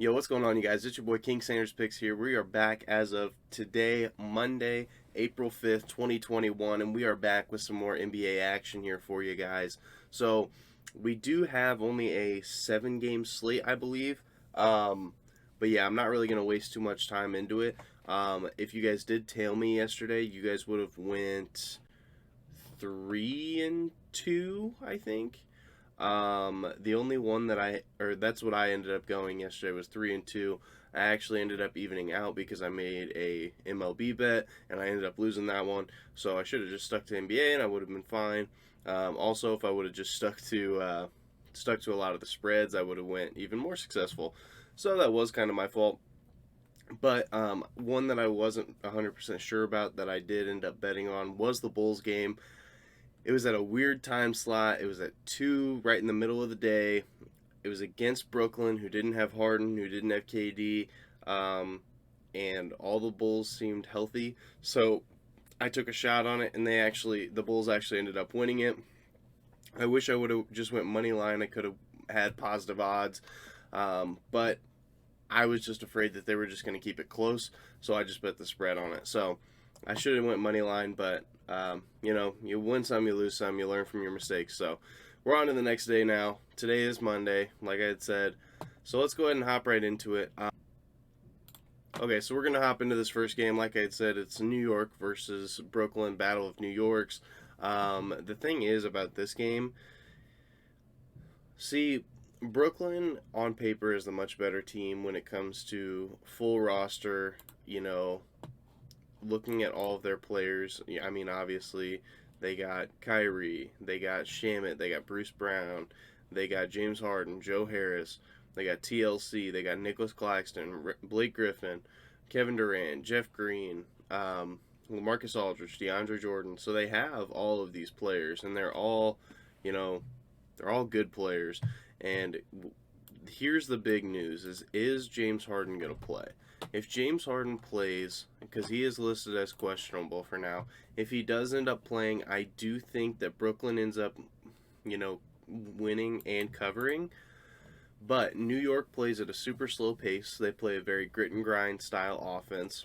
Yo, what's going on, you guys? It's your boy King Sanders Picks here. We are back as of today, Monday, April 5th, 2021, and we are back with some more NBA action here for you guys. So, we do have only a 7 game slate, I believe. But yeah, I'm not really going to waste too much time into it. If you guys did tail me yesterday, you guys would have went 3-2, I think. The only one or that's what I ended up going yesterday was 3-2. I actually ended up evening out because I made a MLB bet and I ended up losing that one. So I should have just stuck to NBA and I would have been fine. Also, if I would have just stuck to a lot of the spreads, I would have went even more successful. So that was kind of my fault. But one that I wasn't 100% sure about that I did end up betting on was the Bulls game. It was at a weird time slot. It was at 2, right in the middle of the day. It was against Brooklyn, who didn't have Harden, who didn't have KD, and all the Bulls seemed healthy. So I took a shot on it, and the Bulls actually ended up winning it. I wish I would have just went money line. I could have had positive odds, but I was just afraid that they were just going to keep it close, so I just bet the spread on it. So I should have went money line, but you win some, you lose some, you learn from your mistakes. So we're on to the next day now. Today is Monday, like I had said. So let's go ahead and hop right into it. Okay, so we're gonna hop into this first game. Like I had said, it's New York versus Brooklyn, Battle of New Yorks. The thing is about this game, see, Brooklyn on paper is the much better team when it comes to full roster. Looking at all of their players, I mean, obviously, they got Kyrie, they got Shamit, they got Bruce Brown, they got James Harden, Joe Harris, they got TLC, they got Nicholas Claxton, Blake Griffin, Kevin Durant, Jeff Green, Marcus Aldridge, DeAndre Jordan. So they have all of these players, and you know, they're all good players. And here's the big news: is James Harden gonna play? If James Harden plays, because he is listed as questionable for now, if he does end up playing, I do think that Brooklyn ends up, you know, winning and covering. But New York plays at a super slow pace. They play a very grit and grind style offense.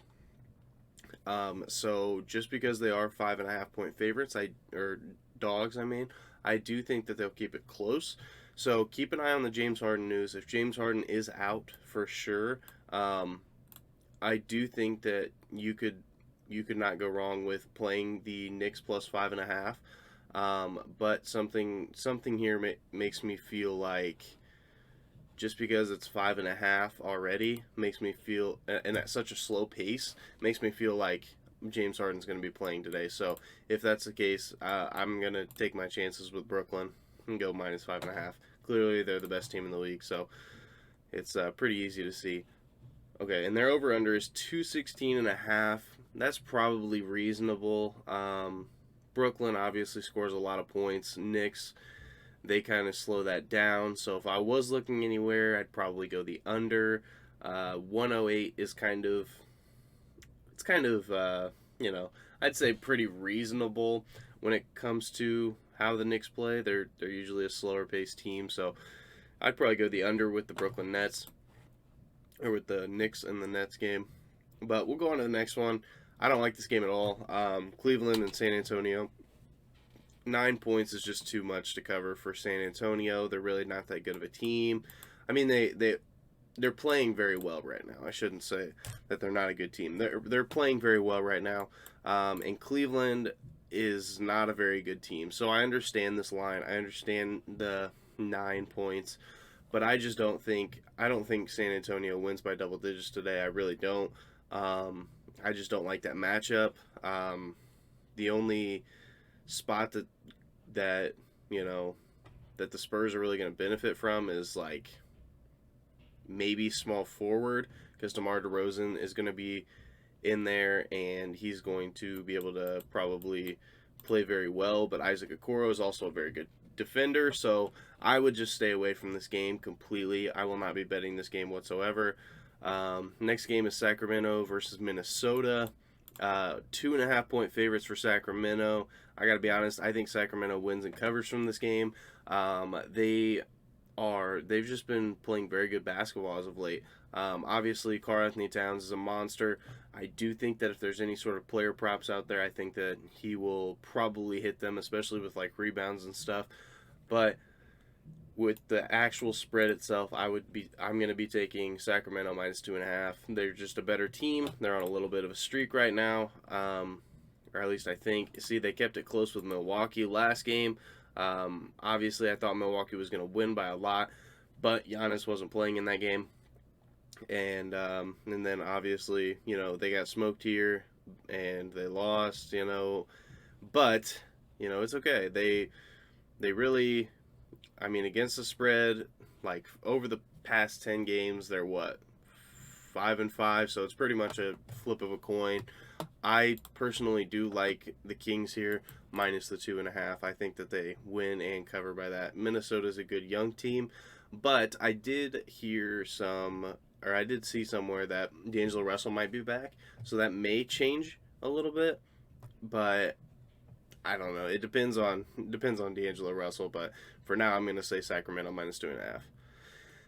So just because they are 5.5 point favorites, or dogs, I do think that they'll keep it close. So keep an eye on the James Harden news. If James Harden is out for sure, I do think that you could not go wrong with playing the Knicks plus 5.5. But something here makes me feel like just because it's 5.5 already makes me feel, and at such a slow pace, makes me feel like James Harden's going to be playing today. So if that's the case, I'm going to take my chances with Brooklyn and go minus 5.5. Clearly, they're the best team in the league, so it's pretty easy to see. Okay, and their over under is 216.5. That's probably reasonable. Brooklyn obviously scores a lot of points. Knicks, they kind of slow that down. So if I was looking anywhere, I'd probably go the under. 108 is I'd say pretty reasonable when it comes to how the Knicks play. They're usually a slower paced team, so I'd probably go the under with the Brooklyn Nets, or with the Knicks and the Nets game. But we'll go on to the next one. I don't like this game at all. Cleveland and San Antonio. 9 points is just too much to cover for San Antonio. They're really not that good of a team. I mean, they're playing very well right now. I shouldn't say that they're not a good team. They're playing very well right now. And Cleveland is not a very good team. So I understand this line. I understand the 9 points, but I don't think San Antonio wins by double digits today. I really don't. I just don't like that matchup. The only spot that that the Spurs are really going to benefit from is like maybe small forward, because DeMar DeRozan is going to be in there and he's going to be able to probably play very well. But Isaac Okoro is also a very good defender, so I would just stay away from this game completely. I will not be betting this game whatsoever. Next game is Sacramento versus Minnesota. 2.5 point favorites for Sacramento. I got to be honest, I think Sacramento wins and covers from this game. They they've just been playing very good basketball as of late. Obviously, Karl Anthony Towns is a monster. I do think that if there's any sort of player props out there, I think that he will probably hit them, especially with like rebounds and stuff. But with the actual spread itself, I'm going to be taking Sacramento minus 2.5. They're just a better team. They're on a little bit of a streak right now, or at least I think. See, they kept it close with Milwaukee last game. Obviously, I thought Milwaukee was going to win by a lot, but Giannis wasn't playing in that game, and then obviously, they got smoked here and they lost, but it's okay. They really, I mean, against the spread, like over the past 10 games, they're what, 5-5, so it's pretty much a flip of a coin. I personally do like the Kings here, minus the 2.5. I think that they win and cover by that. Minnesota's a good young team, but I did I did see somewhere that D'Angelo Russell might be back, so that may change a little bit, but I don't know. It depends on D'Angelo Russell, but for now, I'm going to say Sacramento minus 2.5.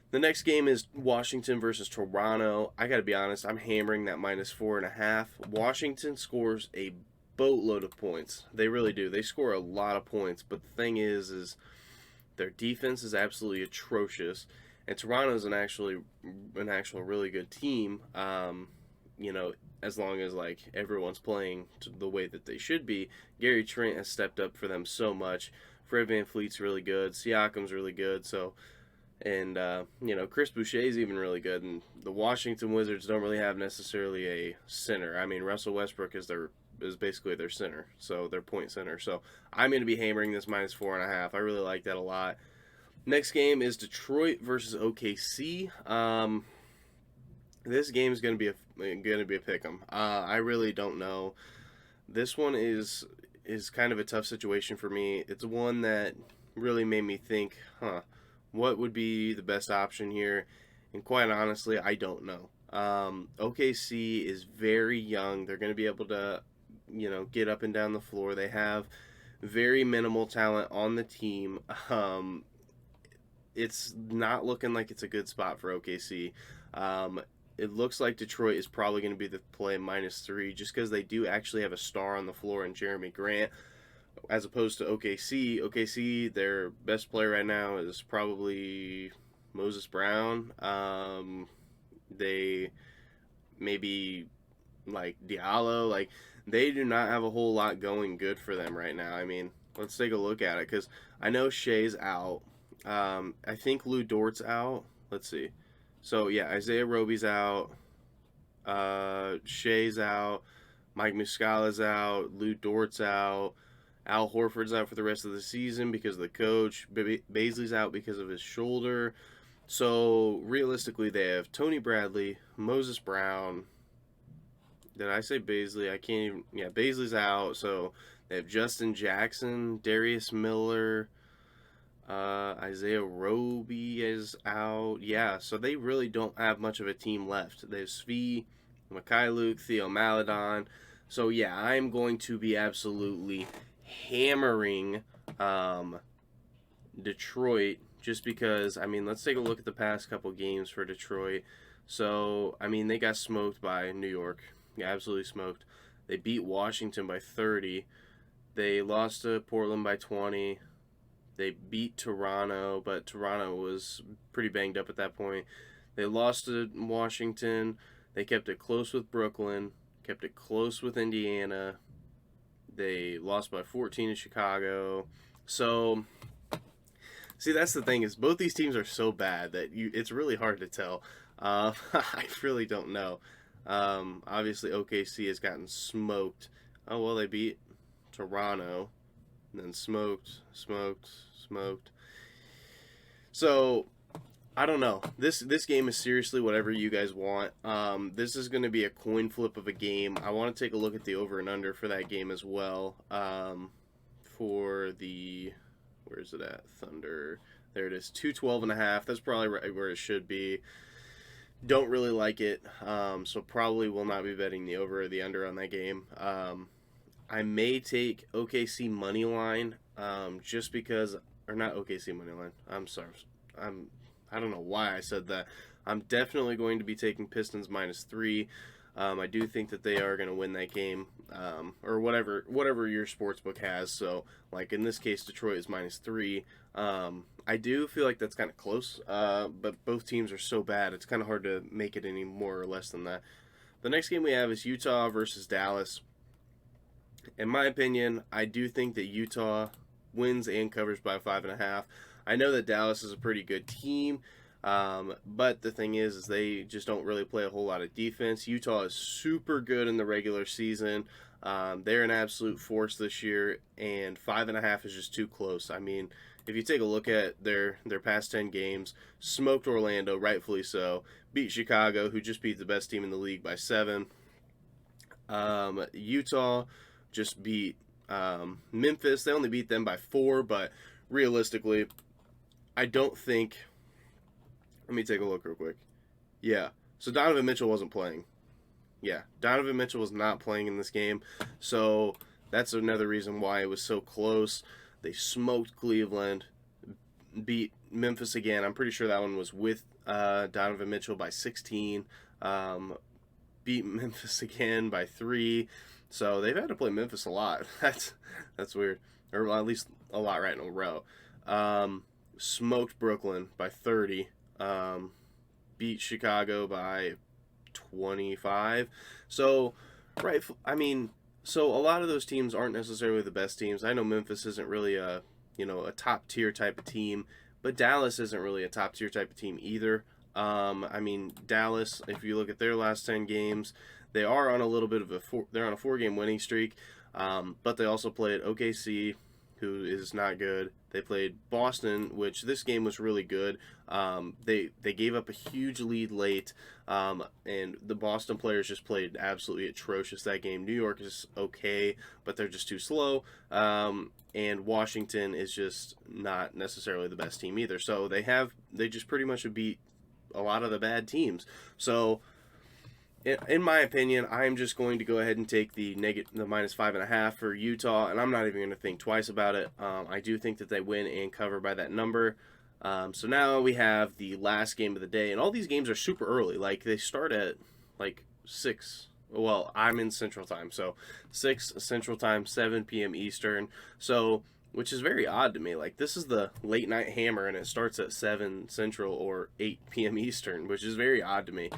The next game is Washington versus Toronto. I got to be honest, I'm hammering that minus 4.5. Washington scores a boatload of points. They really do. They score a lot of points, but the thing is their defense is absolutely atrocious, and Toronto's an actual really good team. As long as like everyone's playing the way that they should be. Gary Trent has stepped up for them so much. Fred VanVleet's really good. Siakam's really good. So, and Chris Boucher's even really good. And the Washington Wizards don't really have necessarily a center. I mean, Russell Westbrook is basically their center, so their point center. So I'm going to be hammering this minus 4.5. I really like that a lot. Next game is Detroit versus OKC. This game is going to be a pick'em. I really don't know. This one is kind of a tough situation for me. It's one that really made me think, what would be the best option here? And quite honestly, I don't know. OKC is very young. They're going to be able to, get up and down the floor. They have very minimal talent on the team. It's not looking like it's a good spot for OKC. It looks like Detroit is probably going to be the play minus 3 just because they do actually have a star on the floor in Jeremy Grant, as opposed to OKC. OKC, their best player right now is probably Moses Brown. They maybe like Diallo. Like, they do not have a whole lot going good for them right now. I mean, let's take a look at it because I know Shea's out. I think Lou Dort's out. Let's see. So, yeah, Isaiah Roby's out, Shea's out, Mike Muscala's out, Lou Dort's out, Al Horford's out for the rest of the season because of the coach, Bazley's out because of his shoulder. So, realistically, they have Tony Bradley, Moses Brown. Did I say Bazley? I can't even. Yeah, Bazley's out. So, they have Justin Jackson, Darius Miller, Isaiah Roby is out. Yeah, so they really don't have much of a team left. They have Svi, Mikhailuk, Theo Maledon. So yeah, I'm going to be absolutely hammering Detroit just because, I mean, let's take a look at the past couple games for Detroit. So, I mean, they got smoked by New York. Yeah, absolutely smoked. They beat Washington by 30. They lost to Portland by 20. They beat Toronto, but Toronto was pretty banged up at that point. They lost to Washington. They kept it close with Brooklyn, kept it close with Indiana. They lost by 14 to Chicago. So, see, that's the thing is both these teams are so bad that it's really hard to tell. I really don't know. Obviously, OKC has gotten smoked. Oh, well, they beat Toronto. And then smoked. So, I don't know. This game is seriously whatever you guys want. This is going to be a coin flip of a game. I want to take a look at the over and under for that game as well. For the, where is it at? Thunder. There it is. 212.5. That's probably right where it should be. Don't really like it. So probably will not be betting the over or the under on that game. I may take OKC money line, just because, or not OKC money line. I'm sorry. I don't know why I said that. I'm definitely going to be taking Pistons -3. I do think that they are going to win that game, or whatever your sports book has. So, like in this case, Detroit is -3. I do feel like that's kind of close, but both teams are so bad, it's kind of hard to make it any more or less than that. The next game we have is Utah versus Dallas. In my opinion, I do think that Utah wins and covers by 5.5. I know that Dallas is a pretty good team. But the thing is they just don't really play a whole lot of defense. Utah is super good in the regular season. They're an absolute force this year, and 5.5 is just too close. I mean, if you take a look at their past 10 games, smoked Orlando, rightfully so, beat Chicago, who just beat the best team in the league by 7. Utah just beat Memphis. They only beat them by 4, but realistically, I don't think... Let me take a look real quick. Yeah, so Donovan Mitchell wasn't playing. Yeah, Donovan Mitchell was not playing in this game, so that's another reason why it was so close. They smoked Cleveland, beat Memphis again. I'm pretty sure that one was with Donovan Mitchell by 16. Beat Memphis again by 3. So they've had to play Memphis a lot. That's weird, or at least a lot right in a row. Smoked Brooklyn by 30. Beat Chicago by 25. So, right, I mean, so a lot of those teams aren't necessarily the best teams. I know Memphis isn't really a top tier type of team, but Dallas isn't really a top tier type of team either. I mean, Dallas, if you look at their last 10 games, they are on a little bit of they're on a 4-game winning streak, but they also played OKC, who is not good. They played Boston, which this game was really good. They gave up a huge lead late, and the Boston players just played absolutely atrocious that game. New York is okay, but they're just too slow. And Washington is just not necessarily the best team either. So they just pretty much beat a lot of the bad teams. So in my opinion, I'm just going to go ahead and take the -5.5 for Utah, and I'm not even going to think twice about it. I do think that they win and cover by that number. So now we have the last game of the day, and all these games are super early. Like, they start at, 6. Well, I'm in Central Time, so 6 Central Time, 7 p.m. Eastern. So, which is very odd to me. Like, this is the late night hammer, and it starts at 7 Central or 8 p.m. Eastern, which is very odd to me.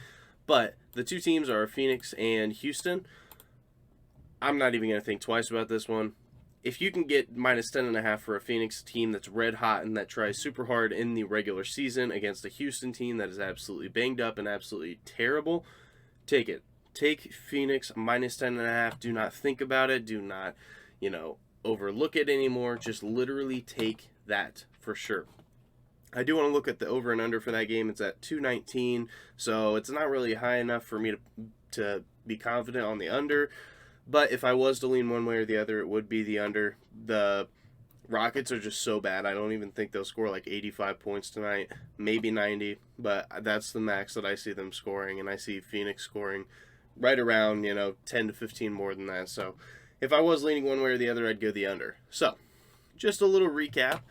But the two teams are Phoenix and Houston. I'm not even going to think twice about this one. If you can get -10.5 for a Phoenix team that's red hot and that tries super hard in the regular season against a Houston team that is absolutely banged up and absolutely terrible, take it. Take Phoenix -10.5. Do not think about it. Do not, overlook it anymore. Just literally take that for sure. I do want to look at the over and under for that game. It's at 219, so it's not really high enough for me to be confident on the under. But if I was to lean one way or the other, it would be the under. The Rockets are just so bad. I don't even think they'll score 85 points tonight, maybe 90, but that's the max that I see them scoring, and I see Phoenix scoring right around 10 to 15 more than that. So if I was leaning one way or the other, I'd go the under. So just a little recap.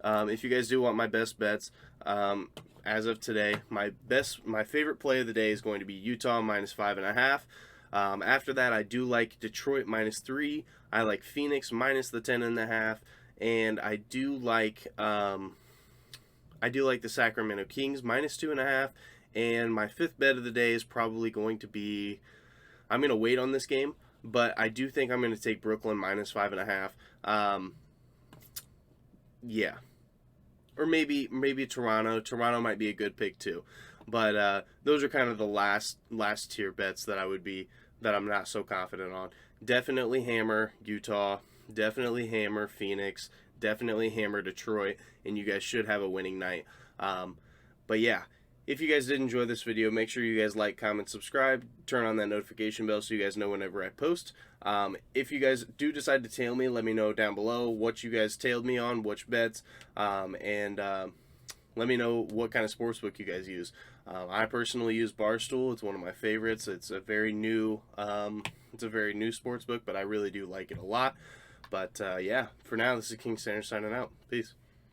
If you guys do want my best bets, as of today, my favorite play of the day is going to be Utah -5.5. After that, I do like Detroit -3. I like Phoenix -10.5, and I do like the Sacramento Kings -2.5. And my fifth bet of the day is probably going to be, I'm going to wait on this game, but I do think I'm going to take Brooklyn -5.5. Yeah. Or maybe Toronto. Toronto might be a good pick too. But those are kind of the last tier bets that I'm not so confident on. Definitely hammer Utah. Definitely hammer Phoenix. Definitely hammer Detroit. And you guys should have a winning night. But yeah. If you guys did enjoy this video, make sure you guys like, comment, subscribe, turn on that notification bell so you guys know whenever I post. If you guys do decide to tail me, let me know down below what you guys tailed me on, which bets, and let me know what kind of sportsbook you guys use. I personally use Barstool. It's one of my favorites. It's a very new sportsbook, but I really do like it a lot. But yeah, for now, this is King Standard signing out. Peace.